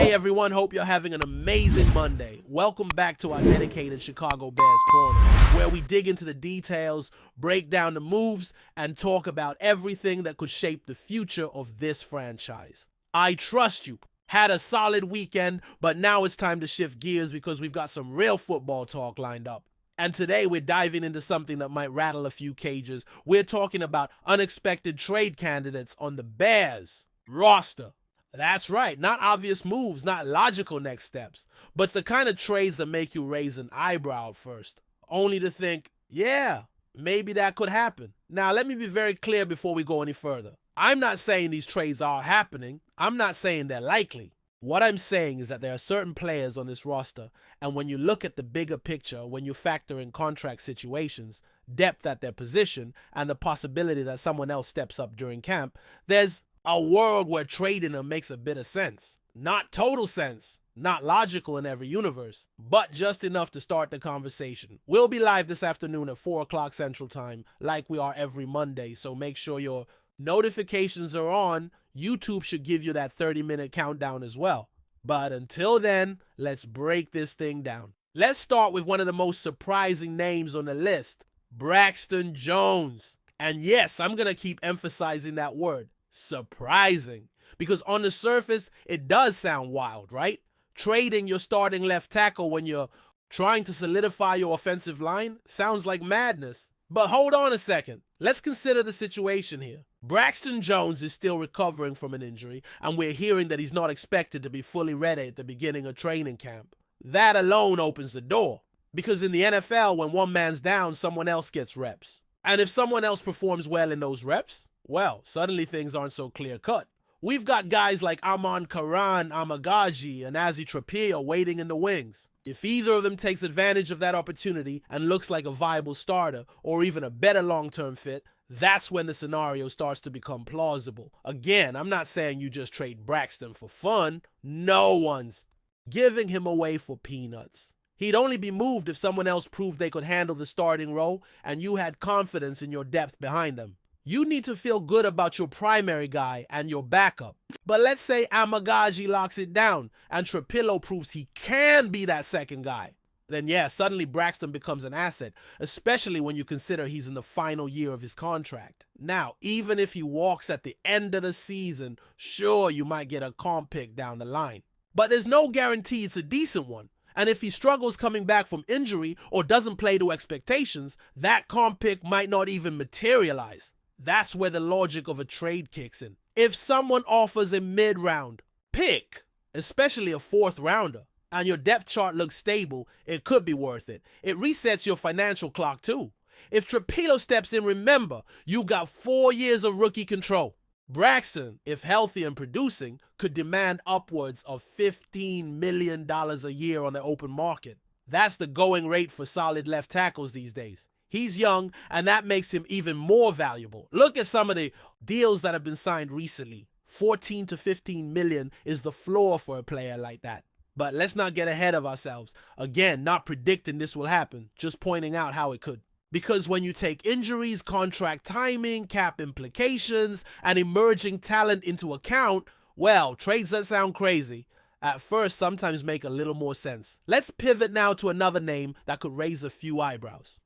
Hey everyone, hope you're having an amazing Monday. Welcome back to our dedicated Chicago Bears Corner, where we dig into the details, break down the moves, and talk about everything that could shape the future of this franchise. I trust you had a solid weekend, but now it's time to shift gears because we've got some real football talk lined up. And today we're diving into something that might rattle a few cages. We're talking about unexpected trade candidates on the Bears roster. That's right, not obvious moves, not logical next steps, but the kind of trades that make you raise an eyebrow at first, only to think, yeah, maybe that could happen. Now, let me be very clear before we go any further. I'm not saying these trades are happening. I'm not saying they're likely. What I'm saying is that there are certain players on this roster, and when you look at the bigger picture, when you factor in contract situations, depth at their position, and the possibility that someone else steps up during camp, there's a world where trading them makes a bit of sense. Not total sense, not logical in every universe, but just enough to start the conversation. We'll be live this afternoon at 4 o'clock Central Time, like we are every Monday, so make sure your notifications are on. YouTube should give you that 30-minute countdown as well. But until then, let's break this thing down. Let's start with one of the most surprising names on the list, Braxton Jones. And yes, I'm going to keep emphasizing that word. Surprising, because on the surface it does sound wild, right? Trading your starting left tackle when you're trying to solidify your offensive line sounds like madness. But hold on a second. Let's consider the situation here. Braxton Jones is still recovering from an injury, and we're hearing that he's not expected to be fully ready at the beginning of training camp. That alone opens the door, because in the NFL, when one man's down, someone else gets reps. And if someone else performs well in those reps, well, suddenly things aren't so clear-cut. We've got guys like Amon Karan Amagaji and Azi Trapia waiting in the wings. If either of them takes advantage of that opportunity and looks like a viable starter or even a better long-term fit, that's when the scenario starts to become plausible. Again, I'm not saying you just trade Braxton for fun. No one's giving him away for peanuts. He'd only be moved if someone else proved they could handle the starting role and you had confidence in your depth behind them. You need to feel good about your primary guy and your backup. But let's say Amagaji locks it down and Trapillo proves he can be that second guy. Then yeah, suddenly Braxton becomes an asset, especially when you consider he's in the final year of his contract. Now, even if he walks at the end of the season, sure, you might get a comp pick down the line. But there's no guarantee it's a decent one. And if he struggles coming back from injury or doesn't play to expectations, that comp pick might not even materialize. That's where the logic of a trade kicks in. If someone offers a mid-round pick, especially a fourth rounder, and your depth chart looks stable, it could be worth it. It resets your financial clock too. If Trapillo steps in, remember, you got 4 years of rookie control. Braxton, if healthy and producing, could demand upwards of $15 million a year on the open market. That's the going rate for solid left tackles these days. He's young, and that makes him even more valuable. Look at some of the deals that have been signed recently. 14 to 15 million is the floor for a player like that. But let's not get ahead of ourselves. Again, not predicting this will happen, just pointing out how it could. Because when you take injuries, contract timing, cap implications, and emerging talent into account, well, trades that sound crazy at first sometimes make a little more sense. Let's pivot now to another name that could raise a few eyebrows.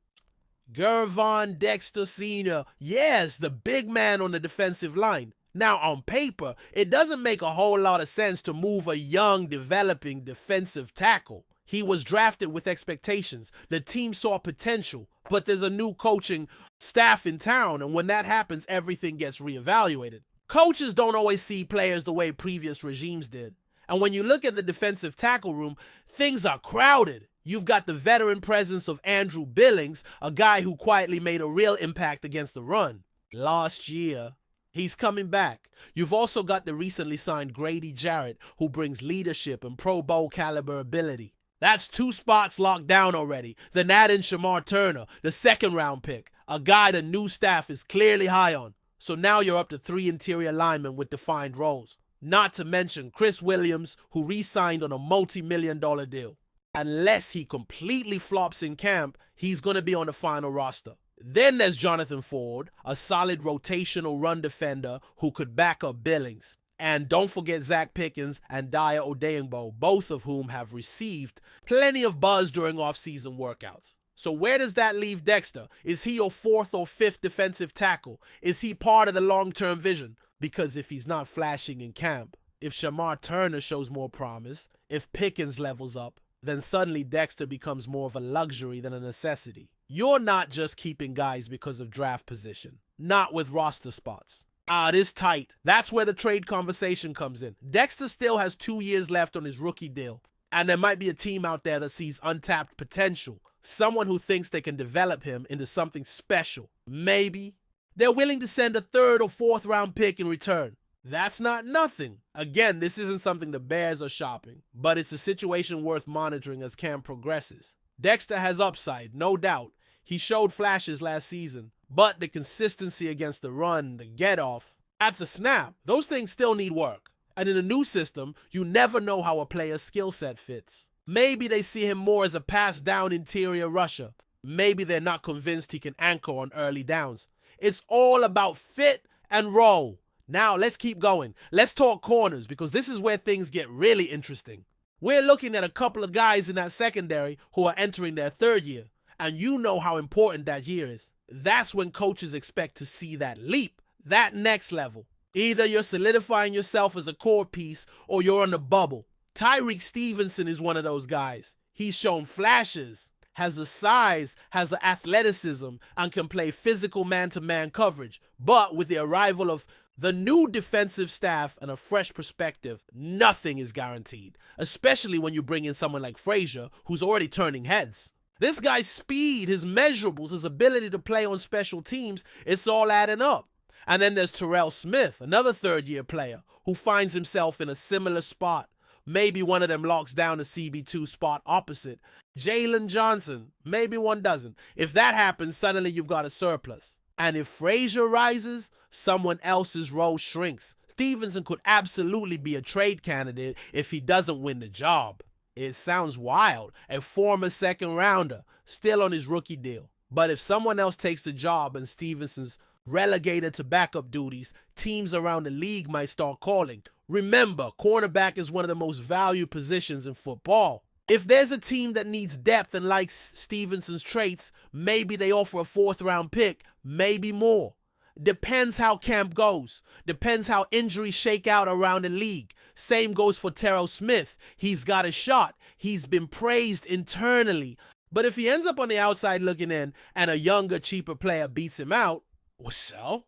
Gervon Dexter Sr., yes, the big man on the defensive line. Now, on paper, it doesn't make a whole lot of sense to move a young, developing defensive tackle. He was drafted with expectations. The team saw potential, but there's a new coaching staff in town, and when that happens, everything gets reevaluated. Coaches don't always see players the way previous regimes did. And when you look at the defensive tackle room, things are crowded. You've got the veteran presence of Andrew Billings, a guy who quietly made a real impact against the run last year. He's coming back. You've also got the recently signed Grady Jarrett, who brings leadership and Pro Bowl caliber ability. That's 2 spots locked down already. Then add in Shamar Turner, the second-round pick, a guy the new staff is clearly high on. So now you're up to 3 interior linemen with defined roles. Not to mention Chris Williams, who re-signed on a multi-million-dollar deal. Unless he completely flops in camp, he's going to be on the final roster. Then there's Jonathan Ford, a solid rotational run defender who could back up Billings. And don't forget Zach Pickens and Daya Odeyingbo, both of whom have received plenty of buzz during offseason workouts. So where does that leave Dexter? Is he your fourth or fifth defensive tackle? Is he part of the long-term vision? Because if he's not flashing in camp, if Shamar Turner shows more promise, if Pickens levels up, then suddenly Dexter becomes more of a luxury than a necessity. You're not just keeping guys because of draft position. Not with roster spots. It is tight. That's where the trade conversation comes in. Dexter still has 2 years left on his rookie deal. And there might be a team out there that sees untapped potential. Someone who thinks they can develop him into something special. Maybe they're willing to send a third or fourth round pick in return. That's not nothing. Again, this isn't something the Bears are shopping, but it's a situation worth monitoring as camp progresses. Dexter has upside, no doubt. He showed flashes last season, but the consistency against the run, the get-off, at the snap, those things still need work. And in a new system, you never know how a player's skill set fits. Maybe they see him more as a pass-down interior rusher. Maybe they're not convinced he can anchor on early downs. It's all about fit and roll. Now, let's keep going. Let's talk corners, because this is where things get really interesting. We're looking at a couple of guys in that secondary who are entering their third year, and you know how important that year is. That's when coaches expect to see that leap, that next level. Either you're solidifying yourself as a core piece or you're on the bubble. Tyreek Stevenson is one of those guys. He's shown flashes, has the size, has the athleticism, and can play physical man-to-man coverage. But with the arrival of the new defensive staff and a fresh perspective, nothing is guaranteed, especially when you bring in someone like Frazier, who's already turning heads. This guy's speed, his measurables, his ability to play on special teams, it's all adding up. And then there's Terrell Smith, another third-year player, who finds himself in a similar spot. Maybe one of them locks down the CB2 spot opposite. Jalen Johnson, maybe one doesn't. If that happens, suddenly you've got a surplus. And if Frazier rises, someone else's role shrinks. Stevenson could absolutely be a trade candidate if he doesn't win the job. It sounds wild. A former second rounder, still on his rookie deal. But if someone else takes the job and Stevenson's relegated to backup duties, teams around the league might start calling. Remember, cornerback is one of the most valued positions in football. If there's a team that needs depth and likes Stevenson's traits, maybe they offer a fourth-round pick, maybe more. Depends how camp goes. Depends how injuries shake out around the league. Same goes for Terrell Smith. He's got a shot. He's been praised internally. But if he ends up on the outside looking in and a younger, cheaper player beats him out, well,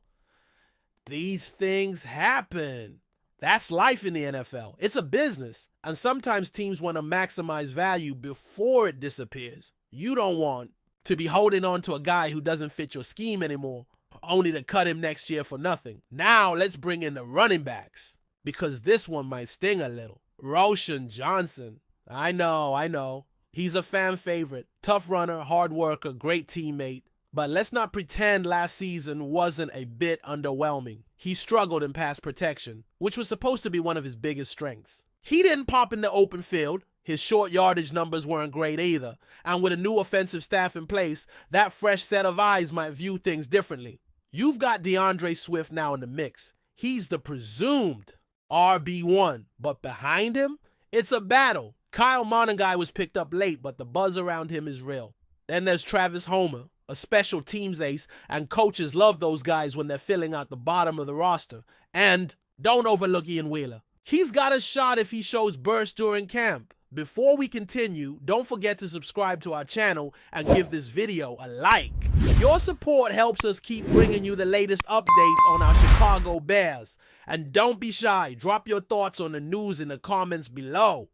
these things happen. That's life in the NFL. It's a business. And sometimes teams want to maximize value before it disappears. You don't want to be holding on to a guy who doesn't fit your scheme anymore, only to cut him next year for nothing. Now let's bring in the running backs, because this one might sting a little. Roshan Johnson. I know. He's a fan favorite. Tough runner, hard worker, great teammate. But let's not pretend last season wasn't a bit underwhelming. He struggled in pass protection, which was supposed to be one of his biggest strengths. He didn't pop in the open field. His short yardage numbers weren't great either. And with a new offensive staff in place, that fresh set of eyes might view things differently. You've got DeAndre Swift now in the mix. He's the presumed RB1. But behind him, it's a battle. Kyle Monangai was picked up late, but the buzz around him is real. Then there's Travis Homer, a special teams ace, and coaches love those guys when they're filling out the bottom of the roster. And don't overlook Ian Wheeler. He's got a shot if he shows burst during camp. Before we continue, don't forget to subscribe to our channel and give this video a like. Your support helps us keep bringing you the latest updates on our Chicago Bears. And don't be shy, drop your thoughts on the news in the comments below.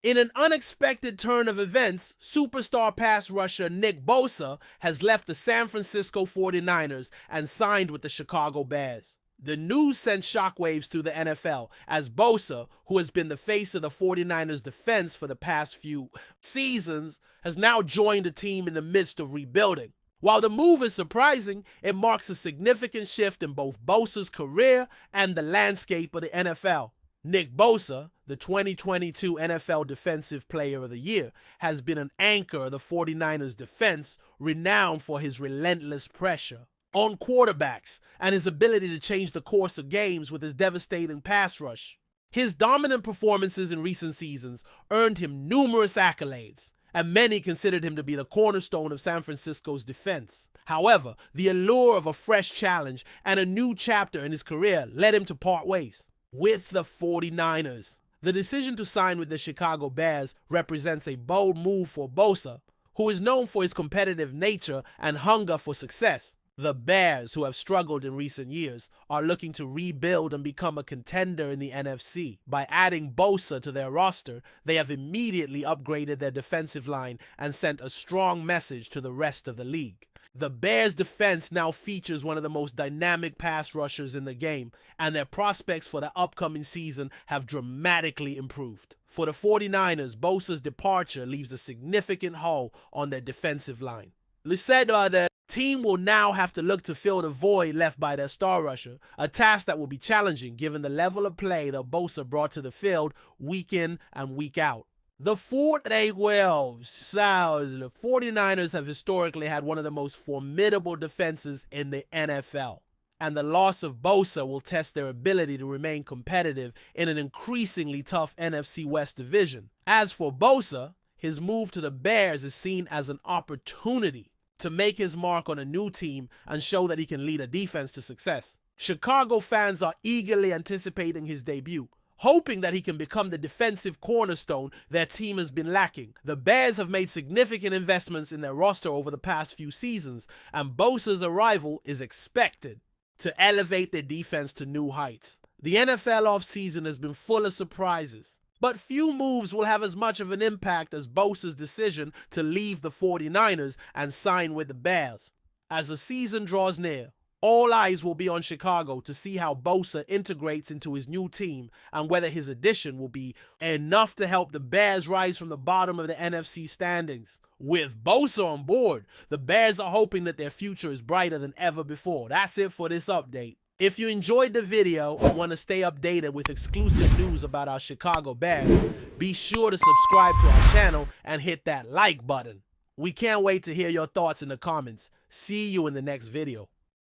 In an unexpected turn of events, superstar pass rusher Nick Bosa has left the San Francisco 49ers and signed with the Chicago Bears. The news sent shockwaves through the NFL as Bosa, who has been the face of the 49ers defense for the past few seasons, has now joined the team in the midst of rebuilding. While the move is surprising, it marks a significant shift in both Bosa's career and the landscape of the NFL. Nick Bosa, the 2022 NFL Defensive Player of the Year, has been an anchor of the 49ers defense, renowned for his relentless pressure. on quarterbacks and his ability to change the course of games with his devastating pass rush. His dominant performances in recent seasons earned him numerous accolades, and many considered him to be the cornerstone of San Francisco's defense. However, the allure of a fresh challenge and a new chapter in his career led him to part ways with the 49ers. The decision to sign with the Chicago Bears represents a bold move for Bosa, who is known for his competitive nature and hunger for success. The Bears, who have struggled in recent years, are looking to rebuild and become a contender in the NFC. By adding Bosa to their roster, they have immediately upgraded their defensive line and sent a strong message to the rest of the league. The Bears' defense now features one of the most dynamic pass rushers in the game, and their prospects for the upcoming season have dramatically improved. For the 49ers, Bosa's departure leaves a significant hole on their defensive line. The team will now have to look to fill the void left by their star rusher, a task that will be challenging given the level of play that Bosa brought to the field week in and week out. The 49ers have historically had one of the most formidable defenses in the NFL, and the loss of Bosa will test their ability to remain competitive in an increasingly tough NFC West division. As for Bosa, his move to the Bears is seen as an opportunity to make his mark on a new team and show that he can lead a defense to success. Chicago fans are eagerly anticipating his debut, hoping that he can become the defensive cornerstone their team has been lacking. The Bears have made significant investments in their roster over the past few seasons, and Bosa's arrival is expected to elevate their defense to new heights. The NFL offseason has been full of surprises, but few moves will have as much of an impact as Bosa's decision to leave the 49ers and sign with the Bears. As the season draws near, all eyes will be on Chicago to see how Bosa integrates into his new team and whether his addition will be enough to help the Bears rise from the bottom of the NFC standings. With Bosa on board, the Bears are hoping that their future is brighter than ever before. That's it for this update. If you enjoyed the video and want to stay updated with exclusive news about our Chicago Bears, be sure to subscribe to our channel and hit that like button. We can't wait to hear your thoughts in the comments. See you in the next video.